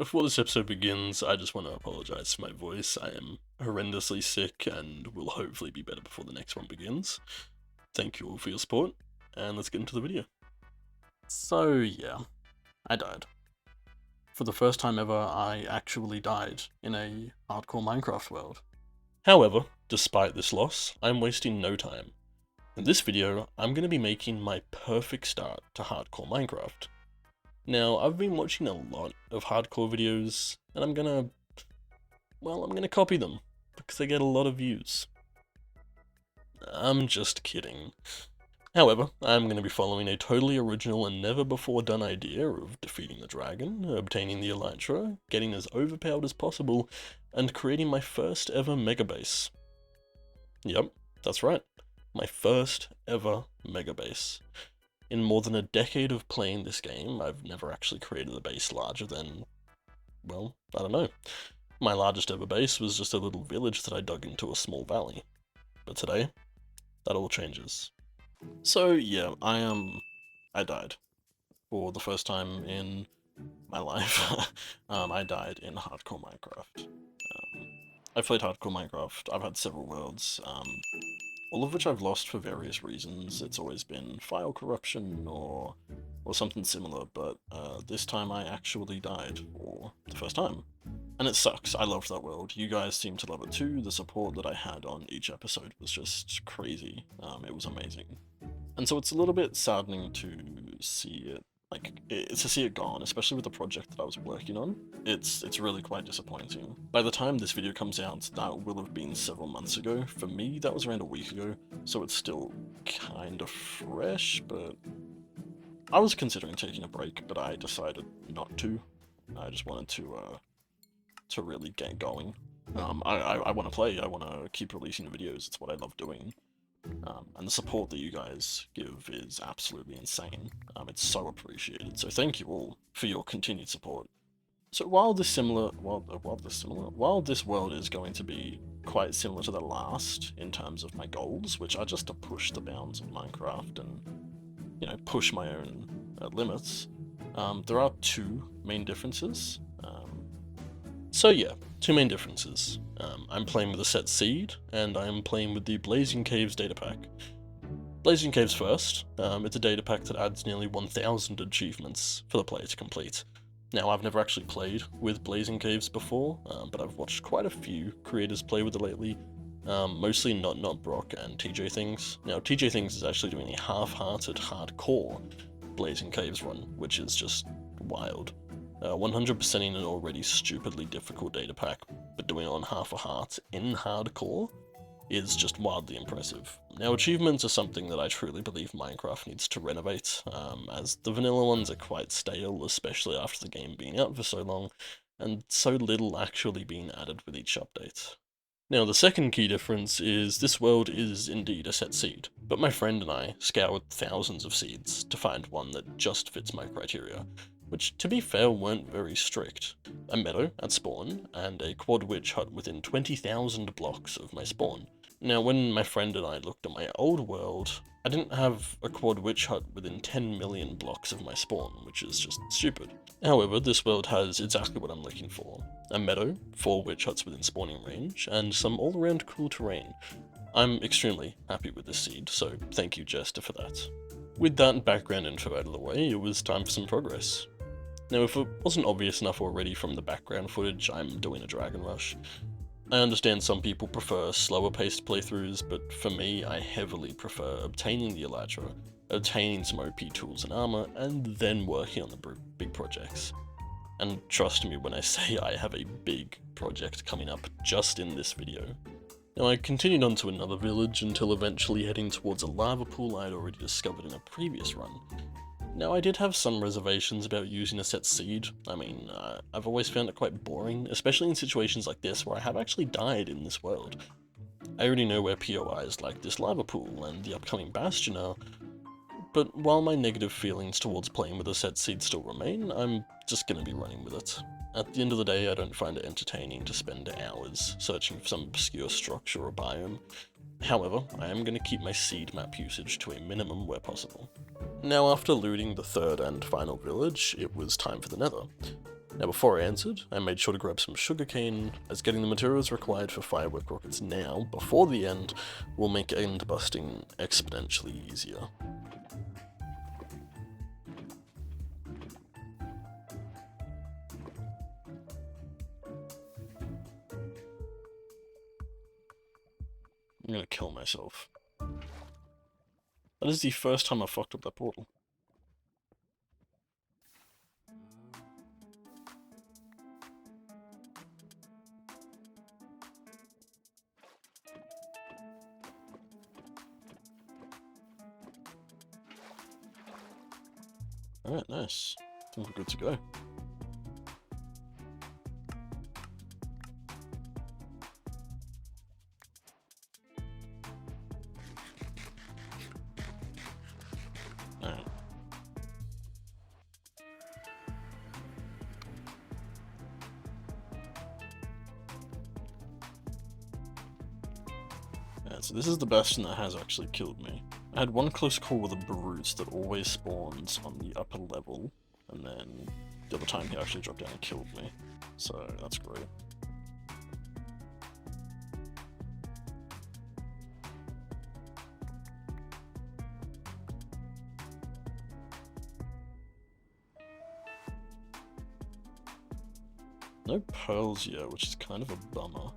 Before this episode begins, I just want to apologize for my voice. I am horrendously sick and will hopefully be better before the next one begins. Thank you all for your support, and let's get into the video. So yeah, I died. For the first time ever, I actually died in a hardcore Minecraft world. However, despite this loss, I'm wasting no time. In this video, I'm going to be making my perfect start to hardcore Minecraft. Now, I've been watching a lot of hardcore videos, and I'm gonna copy them, because they get a lot of views. I'm just kidding. However, I'm going to be following a totally original and never before done idea of defeating the dragon, obtaining the elytra, getting as overpowered as possible, and creating my first ever mega base. Yep, that's right, my first ever mega base. In more than a decade of playing this game, I've never actually created a base larger than, well, I don't know. My largest ever base was just a little village that I dug into a small valley. But today, that all changes. So yeah, I died. For the first time in my life, I died in hardcore Minecraft. I've played hardcore Minecraft, I've had several worlds, all of which I've lost for various reasons. It's always been file corruption or something similar, but this time I actually died for the first time. And it sucks, I loved that world. You guys seem to love it too. The support that I had on each episode was just crazy. It was amazing. And so it's a little bit saddening to see it gone, especially with the project that I was working on. It's really quite disappointing. By the time this video comes out, that will have been several months ago. For me, that was around a week ago, so it's still kind of fresh, but I was considering taking a break, but I decided not to. I just wanted to really get going. I want to play, I want to keep releasing videos, it's what I love doing. And the support that you guys give is absolutely insane. It's so appreciated, so thank you all for your continued support. So while this world is going to be quite similar to the last in terms of my goals, which are just to push the bounds of Minecraft and, you know, push my own limits, there are two main differences. So yeah, two main differences. I'm playing with a set seed, and I'm playing with the Blazing Caves data pack. Blazing Caves first, it's a data pack that adds nearly 1,000 achievements for the player to complete. Now, I've never actually played with Blazing Caves before, but I've watched quite a few creators play with it lately, mostly not Brock and TJ Things. Now, TJ Things is actually doing a half-hearted hardcore Blazing Caves run, which is just wild. 100%ing an already stupidly difficult data pack, but doing it on half a heart in hardcore is just wildly impressive. Now, achievements are something that I truly believe Minecraft needs to renovate, as the vanilla ones are quite stale, especially after the game being out for so long, and so little actually being added with each update. Now, the second key difference is this world is indeed a set seed, but my friend and I scoured thousands of seeds to find one that just fits my criteria, which, to be fair, weren't very strict. A meadow at spawn, and a quad witch hut within 20,000 blocks of my spawn. Now, when my friend and I looked at my old world, I didn't have a quad witch hut within 10 million blocks of my spawn, which is just stupid. However, this world has exactly what I'm looking for. A meadow, 4 witch huts within spawning range, and some all-around cool terrain. I'm extremely happy with this seed, so thank you, Jester, for that. With that background info out of the way, it was time for some progress. Now, if it wasn't obvious enough already from the background footage, I'm doing a Dragon Rush. I understand some people prefer slower paced playthroughs, but for me, I heavily prefer obtaining the elytra, obtaining some OP tools and armor, and then working on the big projects. And trust me when I say I have a big project coming up just in this video. Now, I continued on to another village until eventually heading towards a lava pool I had already discovered in a previous run. Now, I did have some reservations about using a set seed. I mean, I've always found it quite boring, especially in situations like this where I have actually died in this world. I already know where POIs like this lava pool and the upcoming bastion are, but while my negative feelings towards playing with a set seed still remain, I'm just gonna be running with it. At the end of the day, I don't find it entertaining to spend hours searching for some obscure structure or biome. However, I am going to keep my seed map usage to a minimum where possible. Now, after looting the third and final village, it was time for the Nether. Now before I answered, I made sure to grab some sugarcane, as getting the materials required for firework rockets now, before the end, will make end busting exponentially easier. I'm gonna kill myself. That is the first time I've fucked up that portal. Alright, nice. I think we're good to go. Alright. So this is the bastion that has actually killed me. I had one close call with a brute that always spawns on the upper level, and then the other time he actually dropped down and killed me. So that's great. No pearls yet, which is kind of a bummer.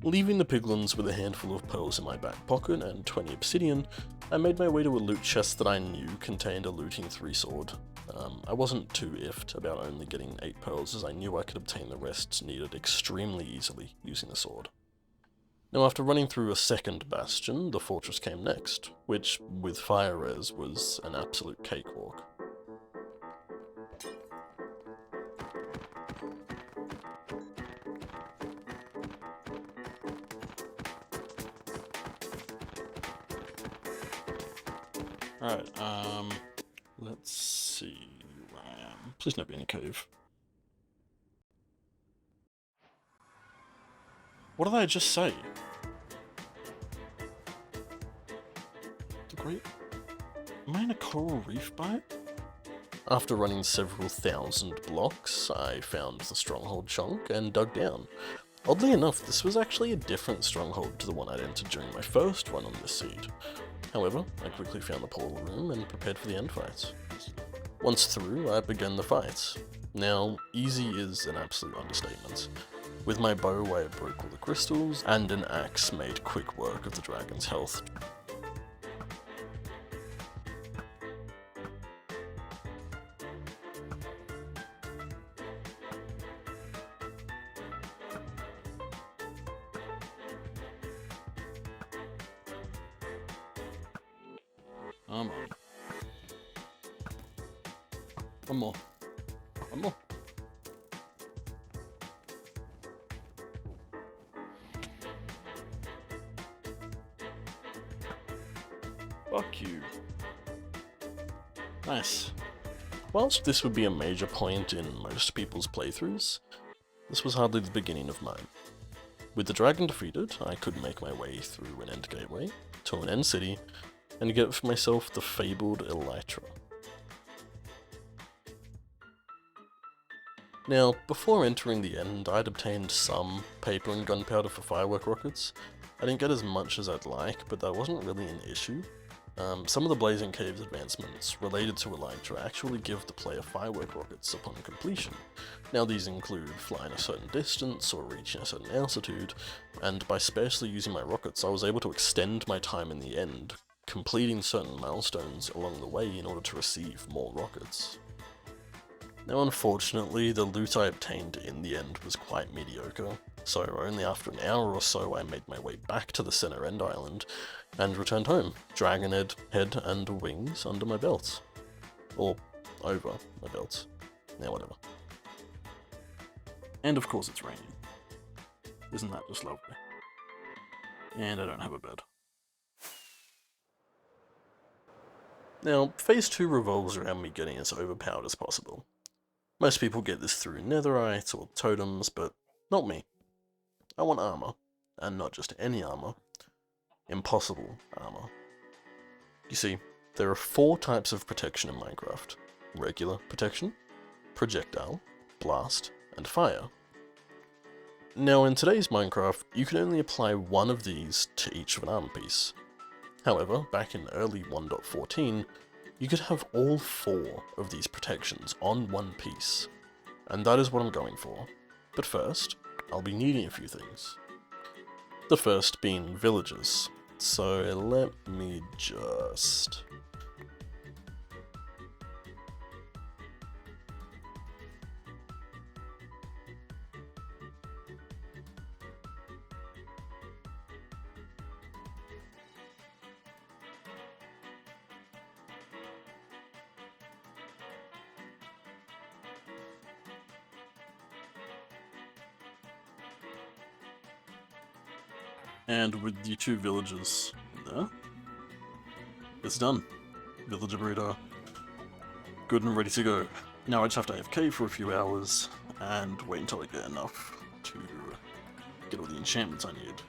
Leaving the piglins with a handful of pearls in my back pocket and 20 obsidian, I made my way to a loot chest that I knew contained a looting 3 sword. I wasn't too iffed about only getting 8 pearls, as I knew I could obtain the rest needed extremely easily using the sword. Now after running through a second bastion, the fortress came next, which, with fire res, was an absolute cakewalk. Alright, let's see where I am. Please not be in a cave. What did I just say? The great... Am I in a coral reef biome? After running several thousand blocks, I found the stronghold chunk and dug down. Oddly enough, this was actually a different stronghold to the one I'd entered during my first run on this seed. However, I quickly found the portal room and prepared for the end fights. Once through, I began the fights. Now, easy is an absolute understatement. With my bow, I broke all the crystals, and an axe made quick work of the dragon's health. Come on. One more. One more. Fuck you. Nice. Whilst this would be a major point in most people's playthroughs, this was hardly the beginning of mine. With the dragon defeated, I could make my way through an end gateway to an end city and get for myself the fabled elytra. Now, before entering the end, I'd obtained some paper and gunpowder for firework rockets. I didn't get as much as I'd like, but that wasn't really an issue. Some of the Blazing Caves advancements related to elytra actually give the player firework rockets upon completion. Now these include flying a certain distance or reaching a certain altitude, and by sparsely using my rockets I was able to extend my time in the end, completing certain milestones along the way in order to receive more rockets. Now unfortunately, the loot I obtained in the end was quite mediocre, so only after an hour or so I made my way back to the center end island, and returned home, dragon head and wings under my belt. Or over my belt. Now whatever. And of course it's raining. Isn't that just lovely? And I don't have a bed. Now, Phase 2 revolves around me getting as overpowered as possible. Most people get this through netherite or totems, but not me. I want armor, and not just any armor. Impossible armor. You see, there are 4 types of protection in Minecraft. Regular protection, projectile, blast, and fire. Now in today's Minecraft, you can only apply one of these to each of an armor piece. However, back in early 1.14, you could have all 4 of these protections on one piece. And that is what I'm going for. But first, I'll be needing a few things. The first being villagers. So let me just... And with the 2 villagers there, it's done. Villager breeder, good and ready to go. Now I just have to AFK for a few hours and wait until I get enough to get all the enchantments I need.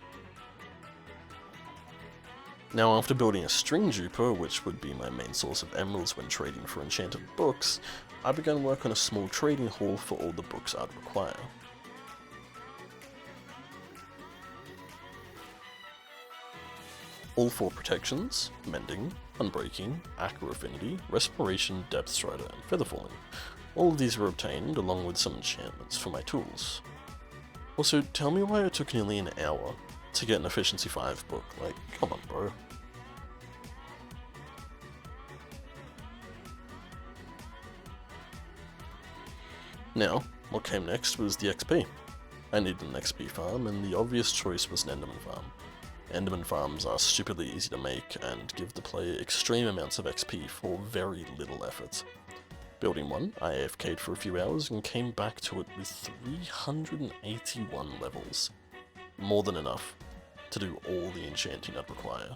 Now after building a string duper, which would be my main source of emeralds when trading for enchanted books, I began work on a small trading hall for all the books I'd require. All 4 protections, mending, unbreaking, aqua affinity, respiration, depth strider, and feather falling. All of these were obtained along with some enchantments for my tools. Also, tell me why it took nearly an hour to get an efficiency 5 book, like, come on bro. Now, what came next was the XP. I needed an XP farm, and the obvious choice was an Enderman farm. Enderman farms are stupidly easy to make and give the player extreme amounts of XP for very little effort. Building one, I AFK'd for a few hours and came back to it with 381 levels. More than enough to do all the enchanting I'd require.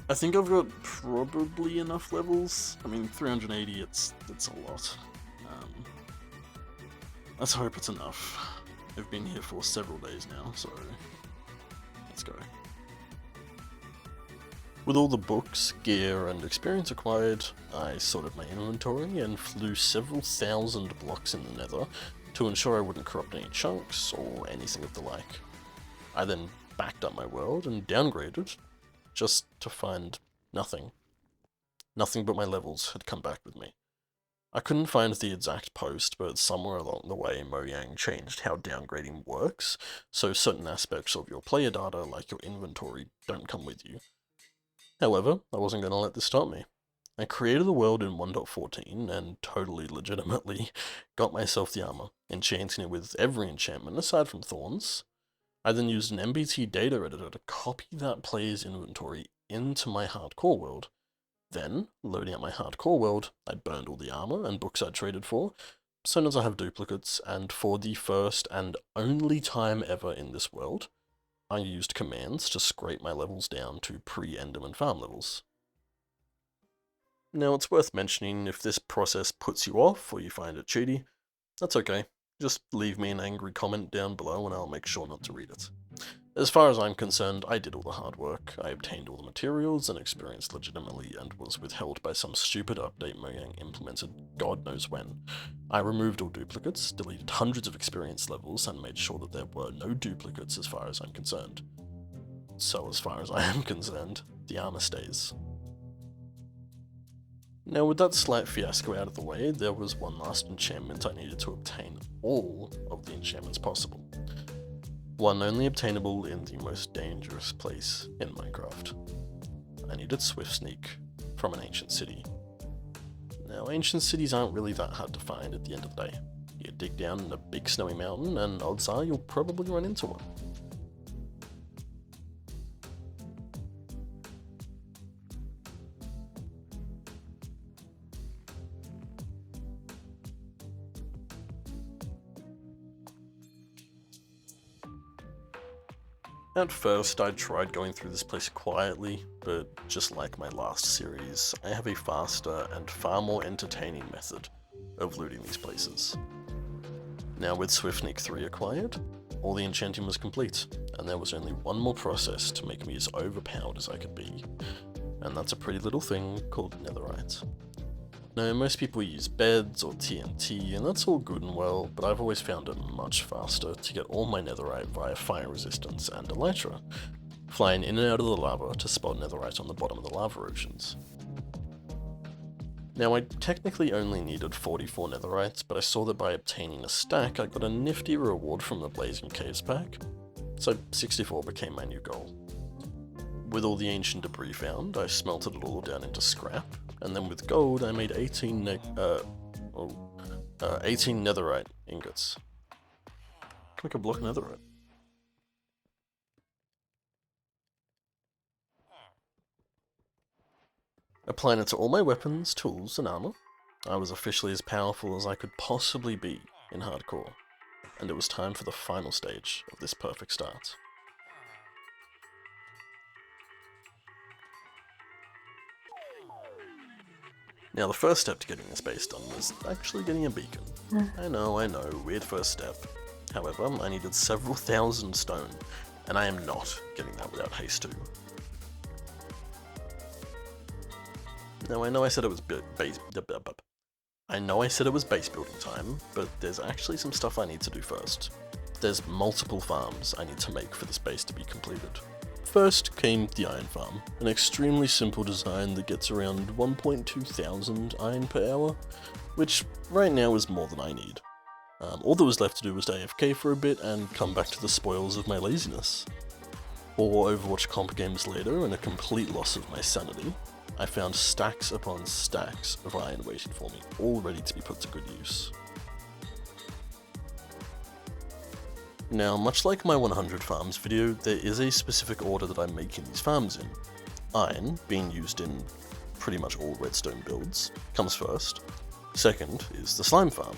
I think I've got probably enough levels. I mean, 380, it's a lot. Let's hope it's enough. I've been here for several days now, so let's go. With all the books, gear, and experience acquired, I sorted my inventory and flew several thousand blocks in the nether to ensure I wouldn't corrupt any chunks or anything of the like. I then backed up my world and downgraded, just to find nothing. Nothing but my levels had come back with me. I couldn't find the exact post, but somewhere along the way Mojang changed how downgrading works, so certain aspects of your player data, like your inventory, don't come with you. However, I wasn't going to let this stop me. I created the world in 1.14 and totally legitimately got myself the armor, enchanting it with every enchantment aside from thorns. I then used an MBT data editor to copy that player's inventory into my hardcore world. Then, loading up my hardcore world, I burned all the armor and books I'd traded for, so as I have duplicates, and for the first and only time ever in this world, I used commands to scrape my levels down to pre-Enderman farm levels. Now it's worth mentioning, if this process puts you off or you find it cheaty, that's okay. Just leave me an angry comment down below and I'll make sure not to read it. As far as I'm concerned, I did all the hard work, I obtained all the materials and experienced legitimately, and was withheld by some stupid update Mojang implemented God knows when. I removed all duplicates, deleted hundreds of experience levels, and made sure that there were no duplicates as far as I'm concerned. So as far as I am concerned, the armor stays. Now with that slight fiasco out of the way, there was one last enchantment I needed to obtain all of the enchantments possible. One only obtainable in the most dangerous place in Minecraft. I needed Swift Sneak from an ancient city. Now, ancient cities aren't really that hard to find at the end of the day. You dig down in a big snowy mountain and odds are you'll probably run into one. At first, I tried going through this place quietly, but just like my last series, I have a faster and far more entertaining method of looting these places. Now with Swiftnik 3 acquired, all the enchanting was complete, and there was only one more process to make me as overpowered as I could be, and that's a pretty little thing called netherite. Now, most people use beds or TNT, and that's all good and well, but I've always found it much faster to get all my netherite via fire resistance and elytra, flying in and out of the lava to spot netherite on the bottom of the lava oceans. Now, I technically only needed 44 netherites, but I saw that by obtaining a stack, I got a nifty reward from the Blazing Caves pack, so 64 became my new goal. With all the ancient debris found, I smelted it all down into scrap, and then with gold, I made 18 netherite ingots. Like a block of netherite. Applying it to all my weapons, tools, and armor, I was officially as powerful as I could possibly be in hardcore, and it was time for the final stage of this perfect start. Now the first step to getting this base done was actually getting a beacon. I know, weird first step. However, I needed several thousand stone, and I am not getting that without haste 2. Now I know I said it was base building time, but there's actually some stuff I need to do first. There's multiple farms I need to make for this base to be completed. First came the iron farm, an extremely simple design that gets around 1.2 thousand iron per hour, which right now is more than I need. All that was left to do was AFK for a bit and come back to the spoils of my laziness. 4 Overwatch comp games later and a complete loss of my sanity, I found stacks upon stacks of iron waiting for me, all ready to be put to good use. Now, much like my 100 farms video, there is a specific order that I'm making these farms in. Iron, being used in pretty much all redstone builds, comes first. Second is the slime farm,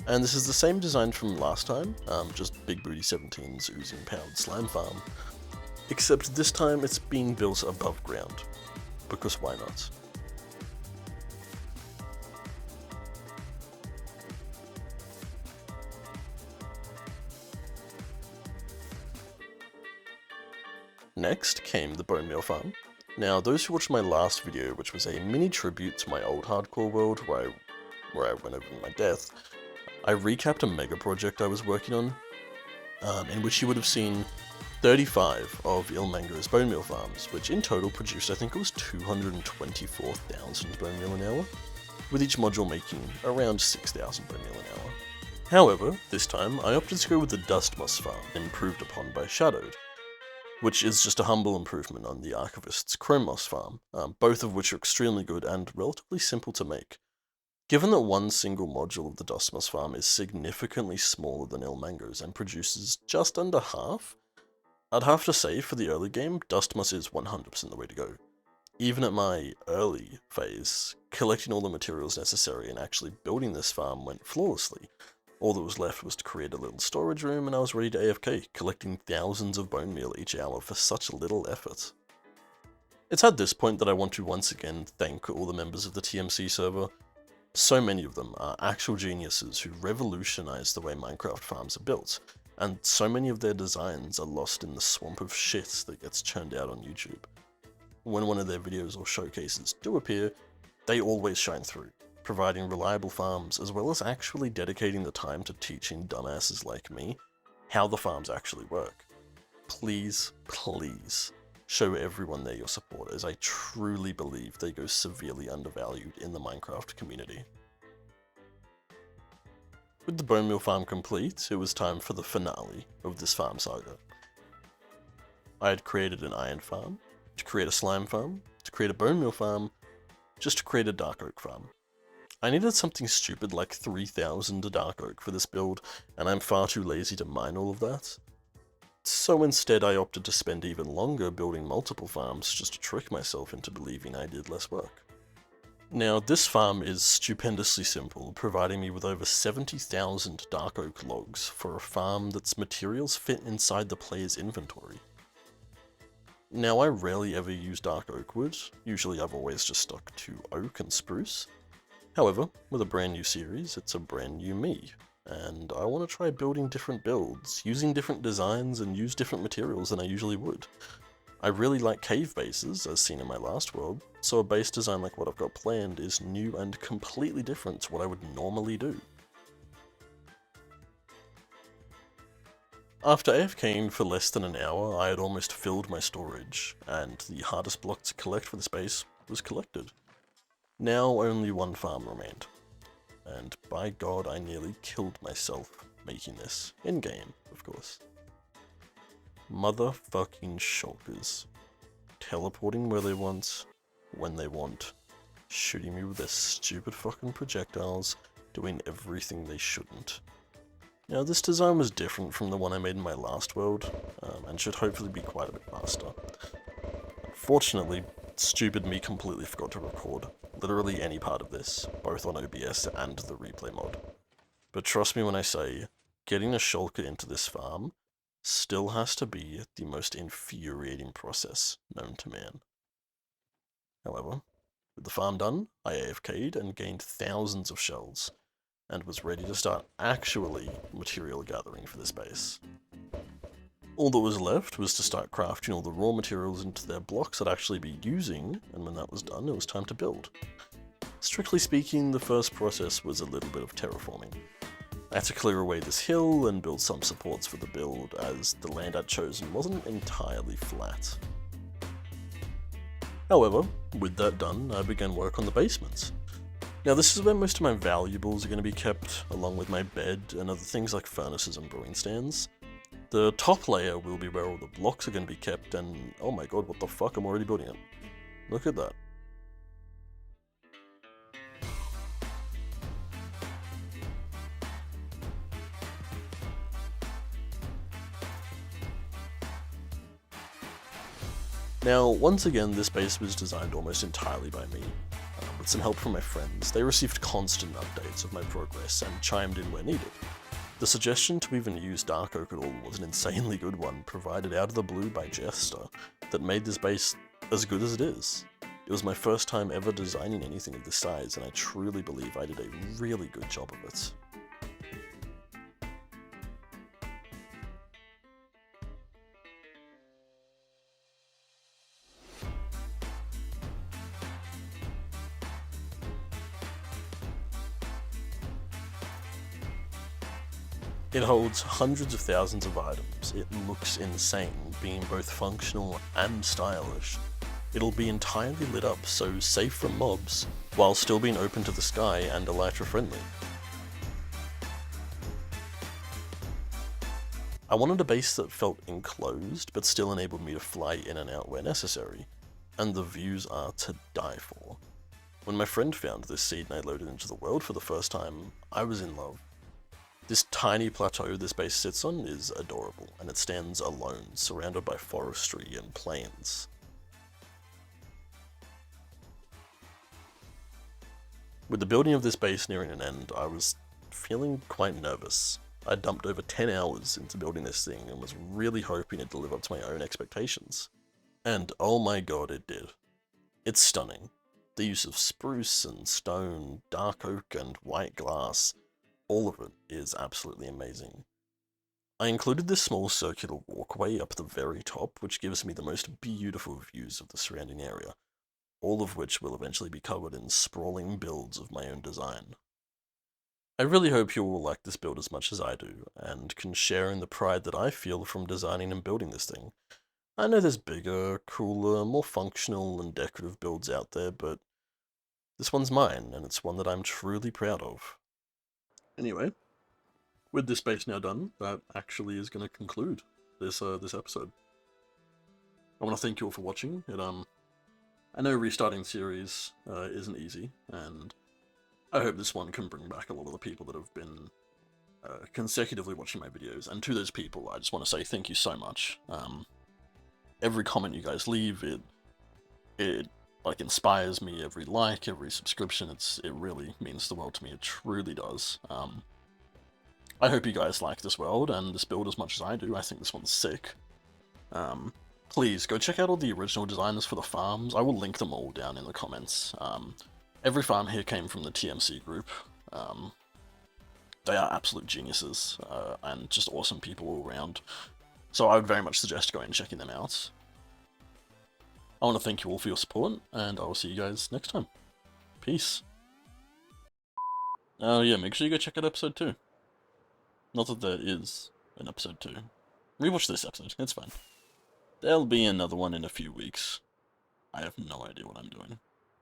and this is the same design from last time, just Big Booty 17's oozing powered slime farm, except this time it's being built above ground, because why not? Next came the bone meal farm. Now, those who watched my last video, which was a mini tribute to my old hardcore world where I went over my death, I recapped a mega project I was working on, in which you would have seen 35 of Ilmango's bone meal farms, which in total produced I think it was 224,000 bone meal an hour, with each module making around 6,000 bone meal an hour. However, this time I opted to go with the dust moss farm, improved upon by Shadowed, which is just a humble improvement on the Archivists' chrome moss farm, both of which are extremely good and relatively simple to make. Given that one single module of the dust moss farm is significantly smaller than Ilmango's and produces just under half, I'd have to say for the early game, dust moss is 100% the way to go. Even at my early phase, collecting all the materials necessary and actually building this farm went flawlessly. All that was left was to create a little storage room and I was ready to AFK, collecting thousands of bone meal each hour for such little effort. It's at this point that I want to once again thank all the members of the TMC server. So many of them are actual geniuses who revolutionized the way Minecraft farms are built, and so many of their designs are lost in the swamp of shit that gets churned out on YouTube. When one of their videos or showcases do appear, they always shine through, providing reliable farms as well as actually dedicating the time to teaching dumbasses like me how the farms actually work. Please, please, show everyone there your support, as I truly believe they go severely undervalued in the Minecraft community. With the bone meal farm complete, it was time for the finale of this farm saga. I had created an iron farm, to create a slime farm, to create a bone meal farm, just to create a dark oak farm. I needed something stupid like 3,000 dark oak for this build, and I'm far too lazy to mine all of that. So instead I opted to spend even longer building multiple farms just to trick myself into believing I did less work. Now this farm is stupendously simple, providing me with over 70,000 dark oak logs for a farm that's materials fit inside the player's inventory. Now, I rarely ever use dark oak wood, usually I've always just stuck to oak and spruce. However, with a brand new series, it's a brand new me, and I want to try building different builds, using different designs and use different materials than I usually would. I really like cave bases, as seen in my last world, so a base design like what I've got planned is new and completely different to what I would normally do. After AFKing for less than an hour, I had almost filled my storage, and the hardest block to collect for this base was collected. Now only one farm remained, and by god I nearly killed myself making this, in-game, of course. Motherfucking shulkers. Teleporting where they want, when they want, shooting me with their stupid fucking projectiles, doing everything they shouldn't. Now, this design was different from the one I made in my last world, and should hopefully be quite a bit faster. Fortunately, stupid me completely forgot to record literally any part of this, both on OBS and the replay mod. But trust me when I say, getting a shulker into this farm still has to be the most infuriating process known to man. However, with the farm done, I AFK'd and gained thousands of shells, and was ready to start actually material gathering for this base. All that was left was to start crafting all the raw materials into their blocks I'd actually be using, and when that was done, it was time to build. Strictly speaking, the first process was a little bit of terraforming. I had to clear away this hill and build some supports for the build, as the land I'd chosen wasn't entirely flat. However, with that done, I began work on the basement. Now this is where most of my valuables are going to be kept, along with my bed and other things like furnaces and brewing stands. The top layer will be where all the blocks are going to be kept, and oh my god, what the fuck, I'm already building it. Look at that. Now, once again, this base was designed almost entirely by me. With some help from my friends, they received constant updates of my progress and chimed in where needed. The suggestion to even use dark oak at all was an insanely good one, provided out of the blue by Jester, that made this base as good as it is. It was my first time ever designing anything of this size, and I truly believe I did a really good job of it. It holds hundreds of thousands of items, it looks insane, being both functional and stylish. It'll be entirely lit up, so safe from mobs, while still being open to the sky and elytra friendly. I wanted a base that felt enclosed, but still enabled me to fly in and out where necessary, and the views are to die for. When my friend found this seed and I loaded into the world for the first time, I was in love. This tiny plateau this base sits on is adorable, and it stands alone, surrounded by forestry and plains. With the building of this base nearing an end, I was feeling quite nervous. I dumped over 10 hours into building this thing and was really hoping it'd live up to my own expectations. And oh my god, it did. It's stunning. The use of spruce and stone, dark oak and white glass, all of it is absolutely amazing. I included this small circular walkway up the very top, which gives me the most beautiful views of the surrounding area, all of which will eventually be covered in sprawling builds of my own design. I really hope you all like this build as much as I do, and can share in the pride that I feel from designing and building this thing. I know there's bigger, cooler, more functional and decorative builds out there, but this one's mine, and it's one that I'm truly proud of. Anyway, with this base now done, that actually is going to conclude this episode. I want to thank you all for watching. I know restarting series isn't easy, and I hope this one can bring back a lot of the people that have been consecutively watching my videos. And to those people, I just want to say thank you so much. Every comment you guys leave, it like inspires me. Every like, every subscription, it really means the world to me. It truly does. I hope you guys like this world and this build as much as I do. I think this one's sick. please go check out all the original designers for the farms. I will link them all down in the comments. Every farm here came from the TMC group. They are absolute geniuses, and just awesome people all around. So I would very much suggest going and checking them out. I want to thank you all for your support, and I will see you guys next time. Peace. Yeah, make sure you go check out episode 2. Not that there is an episode 2. Rewatch this episode, it's fine. There'll be another one in a few weeks. I have no idea what I'm doing.